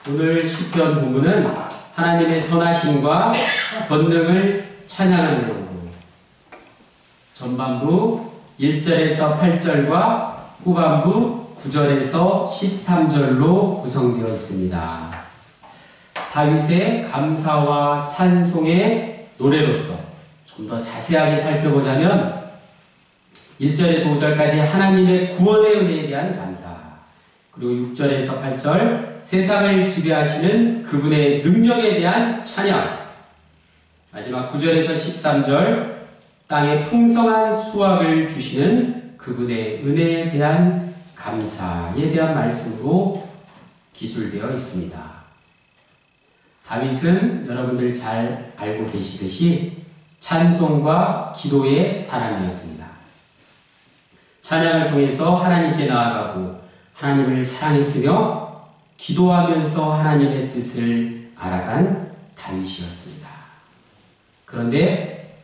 오늘 시편 본문은 하나님의 선하심과 권능을 찬양하는 내용으로 전반부 1절에서 8절과 후반부 9절에서 13절로 구성되어 있습니다. 다윗의 감사와 찬송의 노래로서 좀 더 자세하게 살펴보자면 1절에서 5절까지 하나님의 구원의 은혜에 대한 감사, 그리고 6절에서 8절 세상을 지배하시는 그분의 능력에 대한 찬양, 마지막 9절에서 13절 땅에 풍성한 수확을 주시는 그분의 은혜에 대한 감사에 대한 말씀으로 기술되어 있습니다. 다윗은 여러분들 잘 알고 계시듯이 찬송과 기도의 사람이었습니다. 찬양을 통해서 하나님께 나아가고 하나님을 사랑했으며 기도하면서 하나님의 뜻을 알아간 다윗이었습니다. 그런데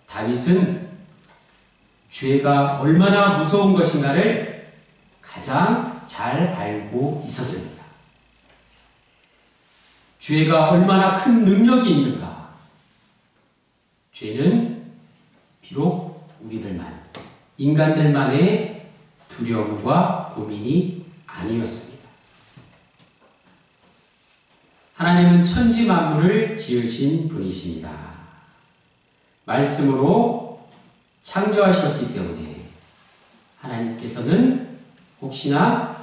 다윗은 죄가 얼마나 무서운 것인가를 가장 잘 알고 있었습니다. 죄가 얼마나 큰 능력이 있는가? 죄는 비록 우리들만, 인간들만의 두려움과 고민이 아니었습니다. 하나님은 천지 만물을 지으신 분이십니다. 말씀으로 창조하셨기 때문에 하나님께서는 혹시나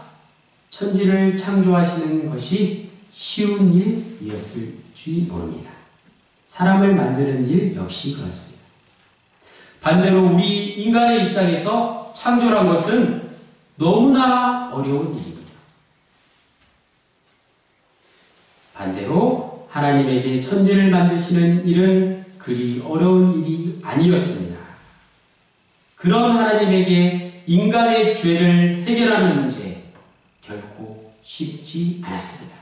천지를 창조하시는 것이 쉬운 일이었을지 모릅니다. 사람을 만드는 일 역시 그렇습니다. 반대로 우리 인간의 입장에서 창조란 것은 너무나 어려운 일입니다. 반대로 하나님에게 천지를 만드시는 일은 그리 어려운 일이 아니었습니다. 그런 하나님에게 인간의 죄를 해결하는 문제 결코 쉽지 않았습니다.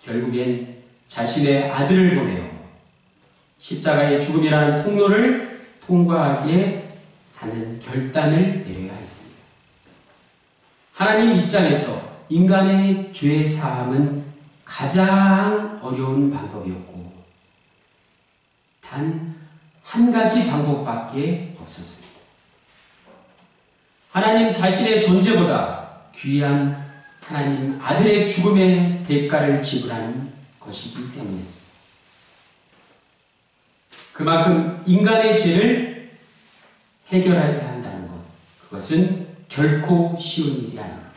결국엔 자신의 아들을 보내어 십자가의 죽음이라는 통로를 통과하기에 하는 결단을 내려야 했습니다. 하나님 입장에서 인간의 죄 사함은 가장 어려운 방법이었고 단 한 가지 방법밖에 없었습니다. 하나님 자신의 존재보다 귀한 하나님 아들의 죽음의 대가를 지불하는 것이기 때문이었습니다. 그만큼 인간의 죄를 해결해야 한다는 것, 그것은 결코 쉬운 일이 아닙니다.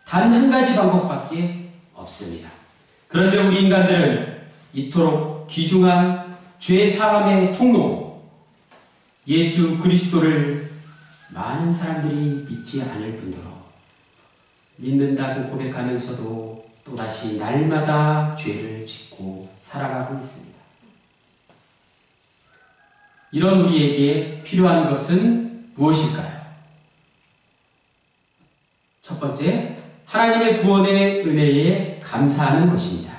단 한 가지 방법밖에 없습니다. 그런데 우리 인간들은 이토록 귀중한 죄 사함의 통로, 예수 그리스도를 많은 사람들이 믿지 않을 뿐더러 믿는다고 고백하면서도 또다시 날마다 죄를 짓고 살아가고 있습니다. 이런 우리에게 필요한 것은 무엇일까요? 첫 번째, 하나님의 구원의 은혜에 감사하는 것입니다.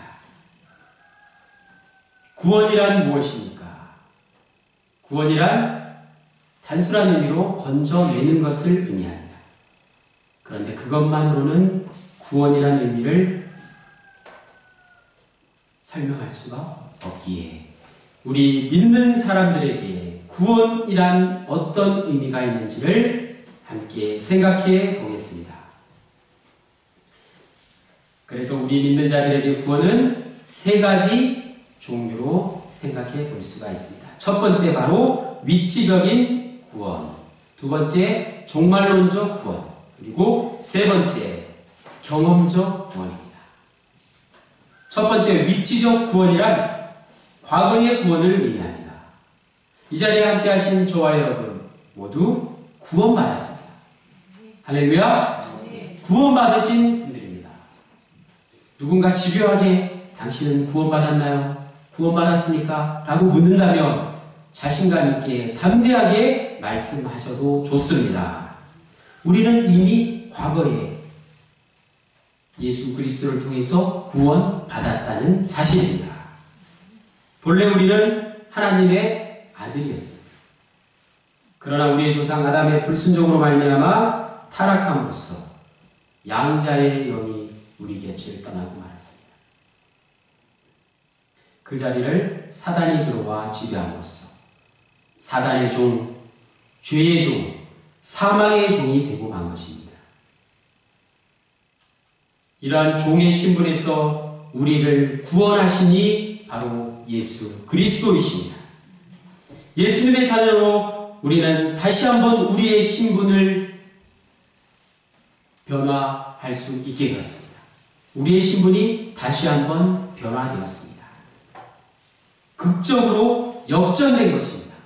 구원이란 무엇입니까? 구원이란 단순한 의미로 건져내는 것을 의미합니다. 그런데 그것만으로는 구원이라는 의미를 설명할 수가 없기에 우리 믿는 사람들에게 구원이란 어떤 의미가 있는지를 함께 생각해 보겠습니다. 그래서 우리 믿는 자들에게 구원은 세 가지 종류로 생각해 볼 수가 있습니다. 첫 번째 바로 위치적인 구원, 두 번째 종말론적 구원, 그리고 세 번째 경험적 구원입니다. 첫 번째 위치적 구원이란 과거의 구원을 의미합니다. 이 자리에 함께 하신 저와 여러분 모두 구원받았습니다. 할렐루야! 구원받으신 분들입니다. 누군가 집요하게 당신은 구원받았나요? 구원받았습니까? 라고 묻는다면 자신감 있게 담대하게 말씀하셔도 좋습니다. 우리는 이미 과거에 예수 그리스도를 통해서 구원받았다는 사실입니다. 본래 우리는 하나님의 아들이었습니다. 그러나 우리의 조상 아담의 불순종으로 말미암아 타락함으로써 양자의 영이 우리 곁을 떠나고 말았습니다. 그 자리를 사단이 들어와 지배함으로써 사단의 종, 죄의 종, 사망의 종이 되고 만 것입니다. 이러한 종의 신분에서 우리를 구원하시니 바로 예수 그리스도이십니다. 예수님의 자녀로 우리는 다시 한번 우리의 신분을 변화할 수 있게 되었습니다. 우리의 신분이 다시 한번 변화되었습니다. 극적으로 역전된 것입니다.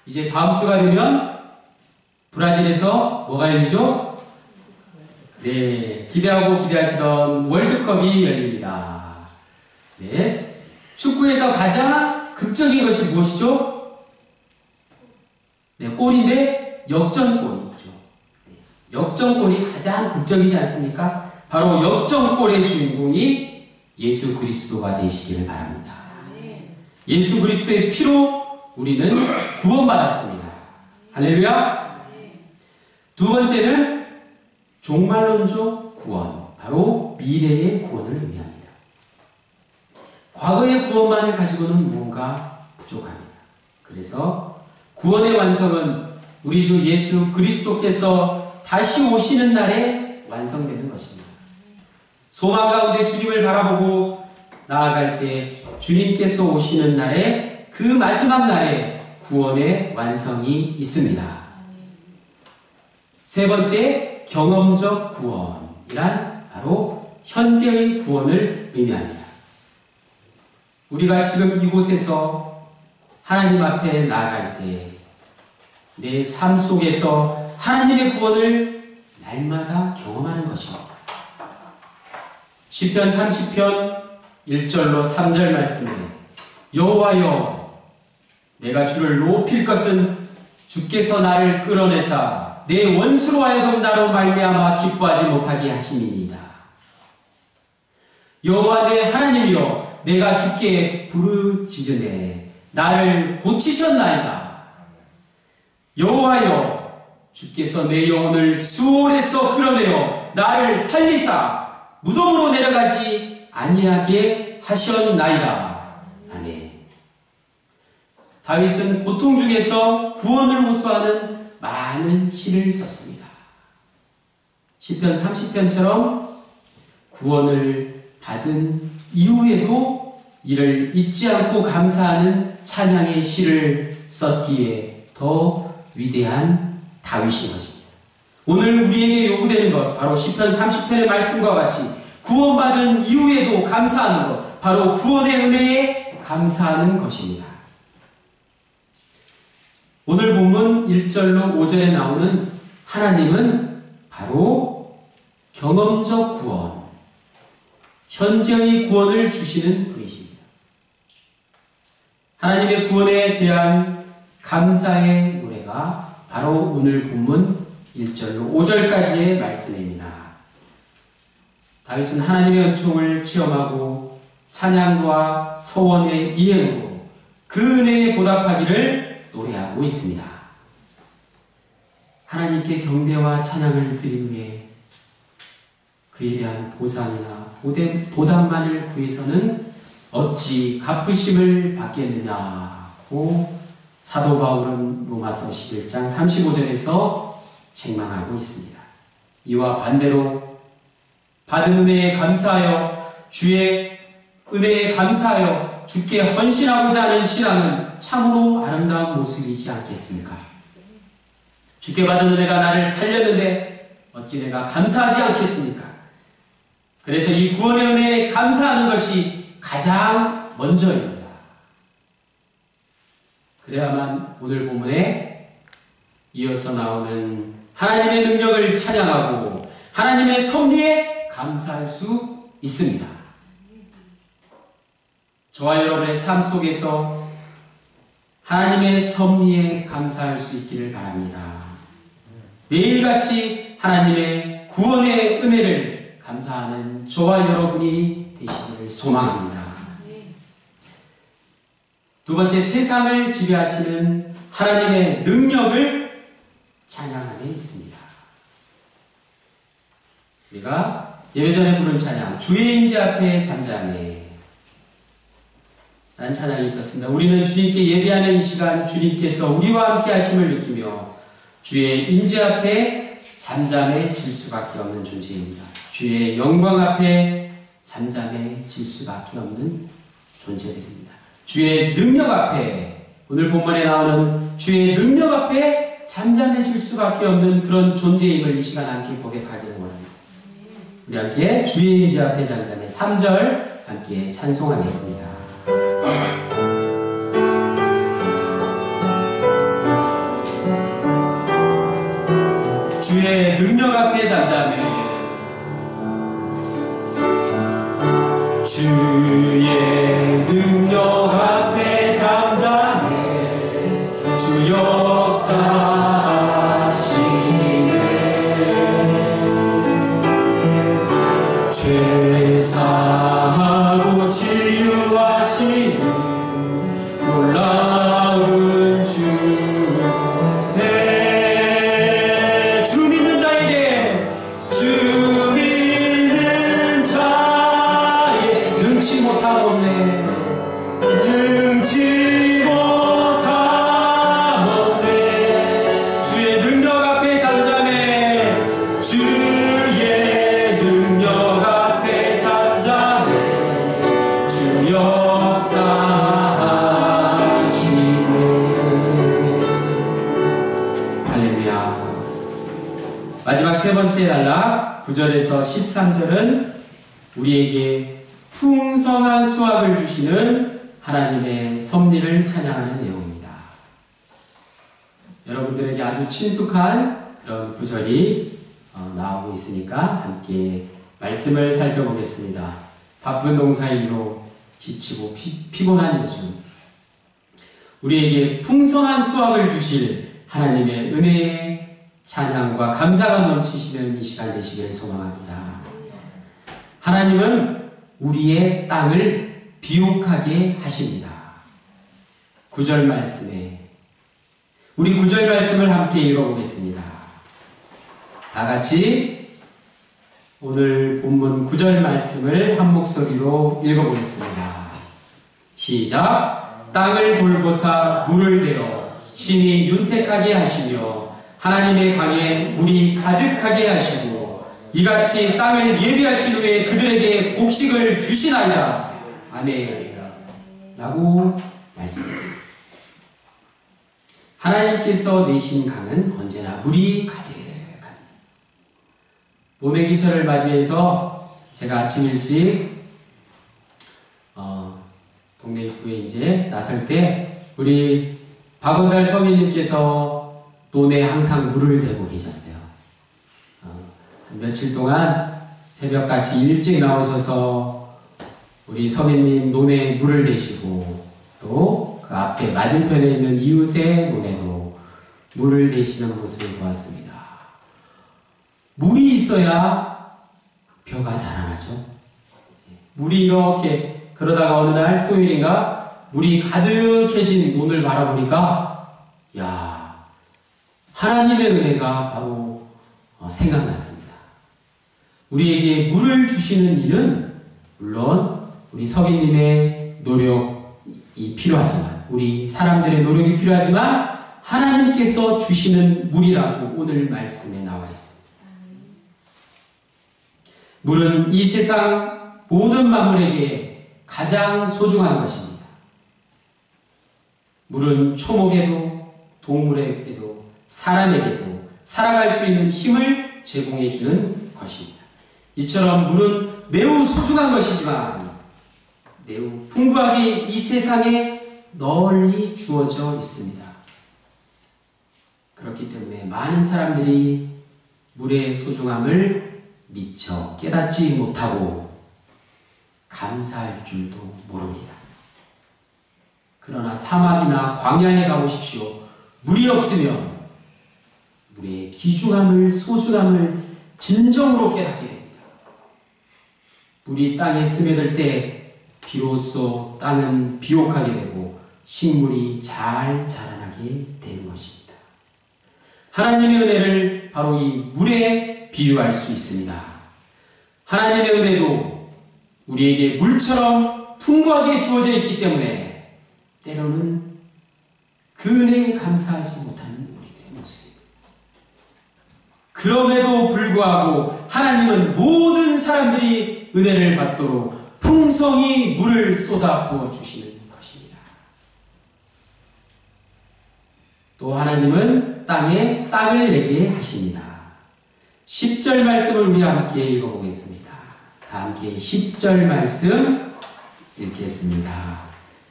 이제 다음 주가 되면 브라질에서 뭐가 열리죠? 네, 기대하시던 월드컵이 열립니다. 네, 축구에서 가장 극적인 것이 무엇이죠? 네, 골인데 역전골이죠. 네, 역전골이 가장 극적이지 않습니까? 바로 역전골의 주인공이 예수 그리스도가 되시기를 바랍니다. 예수 그리스도의 피로 우리는 구원받았습니다. 할렐루야! 두 번째는 종말론적 구원, 바로 미래의 구원을 의미합니다. 과거의 구원만을 가지고는 뭔가 부족합니다. 그래서 구원의 완성은 우리 주 예수 그리스도께서 다시 오시는 날에 완성되는 것입니다. 소망 가운데 주님을 바라보고 나아갈 때 주님께서 오시는 날에, 그 마지막 날에 구원의 완성이 있습니다. 세 번째, 경험적 구원이란 바로 현재의 구원을 의미합니다. 우리가 지금 이곳에서 하나님 앞에 나아갈 때 내 삶 속에서 하나님의 구원을 날마다 경험하는 것입니다. 시편 30편 1절로 3절 말씀에 여호와여 내가 주를 높일 것은 주께서 나를 끌어내사 내 원수로 하여금 나로 말미암아 기뻐하지 못하게 하심이니이다. 여호와 내 하나님이여 내가 주께 부르짖으네 나를 고치셨나이다. 여호와여 주께서 내 영혼을 수월에서 끌어내어 나를 살리사 무덤으로 내려가지 아니하게 하셨나이다. 아멘. 다윗은 고통 중에서 구원을 호소하는 많은 시를 썼습니다. 시편 30편처럼 구원을 받은 이후에도 이를 잊지 않고 감사하는 찬양의 시를 썼기에 더 위대한 다윗인 것입니다. 오늘 우리에게 요구되는 것, 바로 시편 30편의 말씀과 같이 구원받은 이후에도 감사하는 것, 바로 구원의 은혜에 감사하는 것입니다. 오늘 본문 1절로 5절에 나오는 하나님은 바로 경험적 구원, 현재의 구원을 주시는 분이십니다. 하나님의 구원에 대한 감사의 노래가 바로 오늘 본문 1절로 5절까지의 말씀입니다. 다윗은 하나님의 은총을 체험하고 찬양과 서원의 이행으로 그 은혜에 보답하기를 노래하고 있습니다. 하나님께 경배와 찬양을 드리기 위해 그에 대한 보상이나 보답만을 구해서는 어찌 갚으심을 받겠느냐고 사도 바울은 로마서 11장 35절에서 책망하고 있습니다. 이와 반대로 받은 은혜에 감사하여 주의 은혜에 감사하여 주께 헌신하고자 하는 신앙은 참으로 아름다운 모습이지 않겠습니까? 주께 받은 은혜가 나를 살렸는데 어찌 내가 감사하지 않겠습니까? 그래서 이 구원의 은혜에 감사하는 것이 가장 먼저입니다. 그래야만 오늘 본문에 이어서 나오는 하나님의 능력을 찬양하고 하나님의 섭리에 감사할 수 있습니다. 저와 여러분의 삶 속에서 하나님의 섭리에 감사할 수 있기를 바랍니다. 매일같이 하나님의 구원의 은혜를 감사하는 저와 여러분이 되시기를 소망합니다. 두 번째, 세상을 지배하시는 하나님의 능력을 찬양함에 있습니다. 우리가 예배 전에 부른 찬양 주의 임재 앞에 잠잠해 라는 찬양이 있었습니다. 우리는 주님께 예배하는 이 시간 주님께서 우리와 함께 하심을 느끼며 주의 임재 앞에 잠잠해질 수밖에 없는 존재입니다. 주의 영광 앞에 잠잠해질 수밖에 없는 존재들입니다. 주의 능력 앞에, 오늘 본문에 나오는 주의 능력 앞에 잠잠해질 수밖에 없는 그런 존재임을 이 시간 함께 고백하기를 원합니다. 우리 함께 주의 임재 앞에 잠잠해 3절 함께 찬송하겠습니다. 주의 능력 앞에 잠잠해 주의 능력 앞에 잠잠해 주 역사하시네 죄 사하고 치유하시는 놀라운 주네 주 믿는 자에게 주 믿는 자의 능치 못하겠네 능치 못하겠네 주의 능력 앞에 잠잠해 주의 능력 앞에 잠잠해 주 역사하시네 할렐루야. 마지막 세 번째 단락 9절에서 13절은 우리에게 풍성한 수확을 주시는 하나님의 섭리를 찬양하는 내용입니다. 여러분들에게 아주 친숙한 그런 구절이 나오고 있으니까 함께 말씀을 살펴보겠습니다. 바쁜 농사일로 지치고 피곤한 요즘 우리에게 풍성한 수확을 주실 하나님의 은혜의 찬양과 감사가 넘치시는 이 시간 되시기를 소망합니다. 하나님은 우리의 땅을 비옥하게 하십니다. 9절 말씀에 우리 9절 말씀을 함께 읽어보겠습니다. 다같이 오늘 본문 9절 말씀을 한 목소리로 읽어보겠습니다. 시작. 땅을 돌보사 물을 대어 심히 윤택하게 하시며 하나님의 강에 물이 가득하게 하시고 이같이 땅을 예비하신 후에 그들에게 곡식을 주시나이다. 아멘. 라고 말씀했습니다. 하나님께서 내신 강은 언제나 물이 가득합니다. 모내기철을 맞이해서 제가 아침 일찍 동네 입구에 이제 나설 때 우리 박원달 성인님께서 논에 항상 물을 대고 계셨어요. 며칠 동안 새벽같이 일찍 나오셔서 우리 성인님 논에 물을 대시고 또 그 앞에 맞은편에 있는 이웃의 논에도 물을 대시는 모습을 보았습니다. 물이 있어야 벼가 자라나죠. 물이 이렇게 그러다가 어느 날 토요일인가 물이 가득해진 논을 바라보니까 야 하나님의 은혜가 바로 생각났습니다. 우리에게 물을 주시는 일은 물론 우리 서기님의 노력이 필요하지만 우리 사람들의 노력이 필요하지만 하나님께서 주시는 물이라고 오늘 말씀에 나와 있습니다. 물은 이 세상 모든 만물에게 가장 소중한 것입니다. 물은 초목에도 동물에게도 사람에게도 살아갈 수 있는 힘을 제공해 주는 것입니다. 이처럼 물은 매우 소중한 것이지만 매우 풍부하게 이 세상에 널리 주어져 있습니다. 그렇기 때문에 많은 사람들이 물의 소중함을 미처 깨닫지 못하고 감사할 줄도 모릅니다. 그러나 사막이나 광야에 가보십시오. 물이 없으면 물의 귀중함을 소중함을 진정으로 깨닫게 됩니다. 물이 땅에 스며들 때 비로소 땅은 비옥하게 되고 식물이 잘 자라나게 되는 것입니다. 하나님의 은혜를 바로 이 물에 비유할 수 있습니다. 하나님의 은혜도 우리에게 물처럼 풍부하게 주어져 있기 때문에 때로는 그 은혜에 감사하지 못하는 우리들의 모습입니다. 그럼에도 불구하고 하나님은 모든 사람들이 은혜를 받도록 풍성히 물을 쏟아 부어주시는 것입니다. 또 하나님은 땅에 싹을 내게 하십니다. 10절 말씀을 우리 함께 읽어보겠습니다. 다 함께 10절 말씀 읽겠습니다.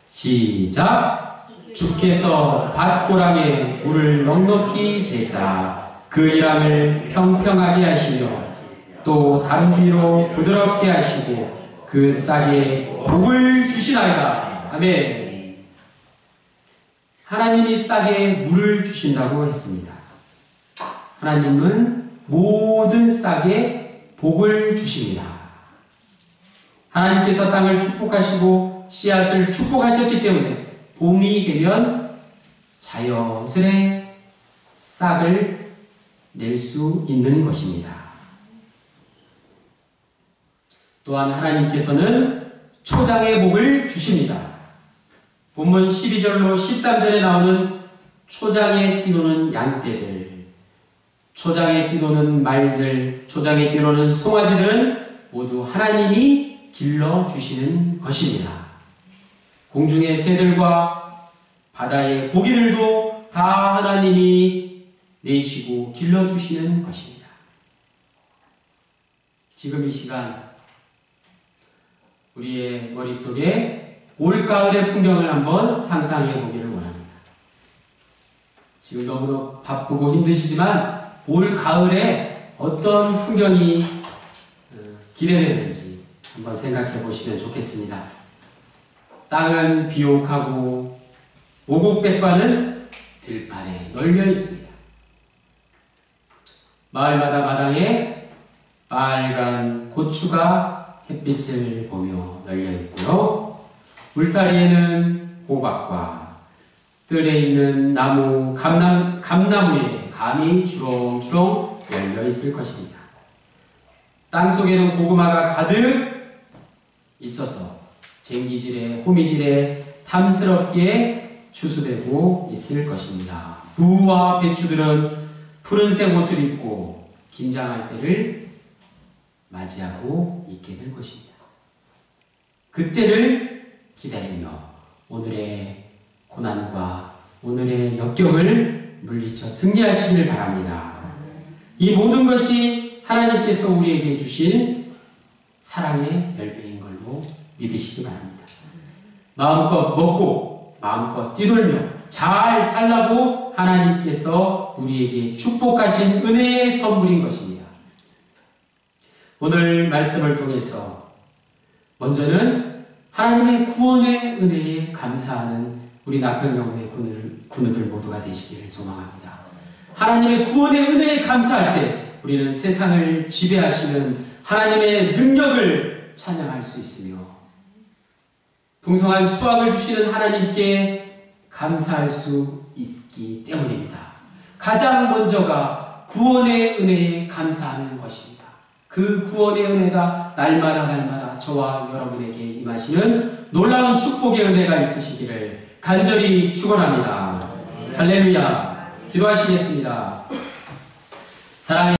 시작! 주께서 밭고랑에 물을 넉넉히 대사 그 이랑을 평평하게 하시며 또 담비로 부드럽게 하시고 그 싹에 복을 주시나이다. 아멘. 하나님이 싹에 물을 주신다고 했습니다. 하나님은 모든 싹에 복을 주십니다. 하나님께서 땅을 축복하시고 씨앗을 축복하셨기 때문에 봄이 되면 자연스레 싹을 낼 수 있는 것입니다. 또한 하나님께서는 초장의 복을 주십니다. 본문 12절로 13절에 나오는 초장에 뛰노는 양떼들, 초장에 뛰노는 말들, 초장에 뛰노는 송아지들은 모두 하나님이 길러주시는 것입니다. 공중의 새들과 바다의 고기들도 다 하나님이 내시고 길러주시는 것입니다. 지금 이 시간 우리의 머릿속에 올가을의 풍경을 한번 상상해 보기를 원합니다. 지금 너무나 바쁘고 힘드시지만 올가을에 어떤 풍경이 기대되는지 한번 생각해 보시면 좋겠습니다. 땅은 비옥하고 오곡백과는 들판에 널려 있습니다. 마을마다 마당에 빨간 고추가 햇빛을 보며 널려 있고요. 울타리에는 호박과 뜰에 있는 나무, 감나무에 감이 주렁주렁 열려 있을 것입니다. 땅속에는 고구마가 가득 있어서 쟁기질에 호미질에 탐스럽게 추수되고 있을 것입니다. 무와 배추들은 푸른색 옷을 입고 김장할 때를 맞이하고 있게 될 것입니다. 그때를 기다리며 오늘의 고난과 오늘의 역경을 물리쳐 승리하시길 바랍니다. 이 모든 것이 하나님께서 우리에게 주신 사랑의 열매인 걸로 믿으시기 바랍니다. 마음껏 먹고 마음껏 뛰돌며 잘 살라고 하나님께서 우리에게 축복하신 은혜의 선물인 것입니다. 오늘 말씀을 통해서 먼저는 하나님의 구원의 은혜에 감사하는 우리 낙평경의 군우들 모두가 되시기를 소망합니다. 하나님의 구원의 은혜에 감사할 때 우리는 세상을 지배하시는 하나님의 능력을 찬양할 수 있으며 풍성한 수확을 주시는 하나님께 감사할 수 있기 때문입니다. 가장 먼저가 구원의 은혜에 감사하는 것입니다. 그 구원의 은혜가 날마다 저와 여러분에게 임하시는 놀라운 축복의 은혜가 있으시기를 간절히 축원합니다. 할렐루야. 기도하시겠습니다. 사랑의